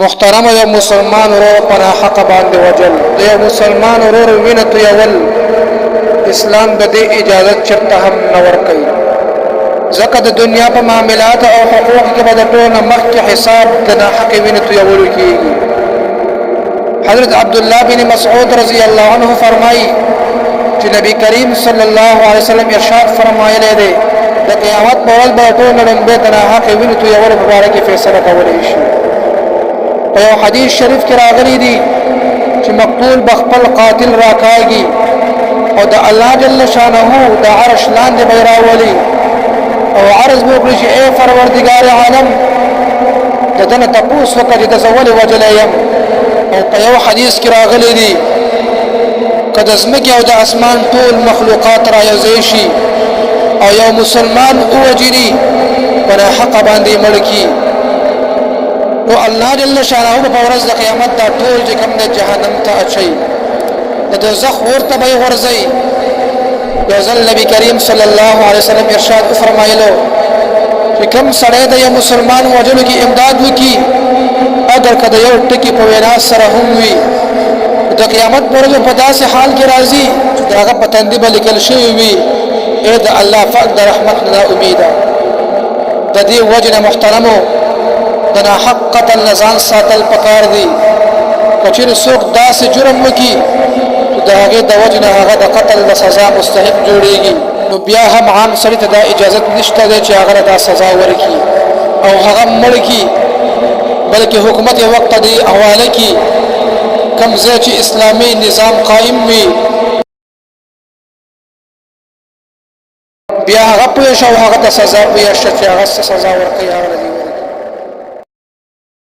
محترم یو مسلمان ورور پر حق باندې وجل یو مسلمان ورور وینه تویول اسلام د دې اجازه چرته هم نه ورکوي ځکه د دنیا په معاملات او حقوق کې به د ټول مخکې حساب د ناحق وینه تویول کیږي حضرت عبد الله بن مسعود رضی الله عنه فرمایي چې نبی کریم صلی الله علیه وسلم ارشاد فرمایلی دی د قیامت په ورځ به ټول لمبه د ناحق وینه تویول په اړه کې فیصله کولی شي په یو حدیث شریف کې راغلی دی چې مقتول بخپل قاتل راکاږي او د الله جل شانه د عرش لاندې به راولي او عرض به وکړي چې اے پروردګار عالم دنه تپوس وکړي د زول وجل یم او په یو حدیث کې راغلی دی کله زمکه او د اسمان ټول مخلوقات را یوځای شي او یو مسلمان اوجري پر حق باندې ملکی او الله جل شانه په ورځ د قیامت دا ټول چې کوم د جهنم ته اچي د دوزخ ورته به ورځي یوزل نبی کریم صلی الله علیه وسلم ارشاد فرمایلو چې کوم سړی د یو مسلمان وجلو کې امداد وکي اگر کده یو ټکی په وینا سره هم وي د قیامت پر ورځ په داسې حال کې راځي چې داغه پتندې به لیکل شوی وي اې د الله فقط د رحمت نه امیده د دې وجنه محترمو دنا حق قتل نزان ساتل پکار دی کچیر څوک داسې جرم وکي چې داغه د وجنه هغه د قتل د سزا مستحق جوړيږي نو بیا هم عام سړي ته د اجازه نشته چې هغه د سزا ورکړي او هغه مړ کی بلکې حکومت یو وخت دی حواله کی کم ځای چې اسلامي نظام قائم وي بیا هغه په شو هغه د سزا په شته هغه سزا ورکړي هغه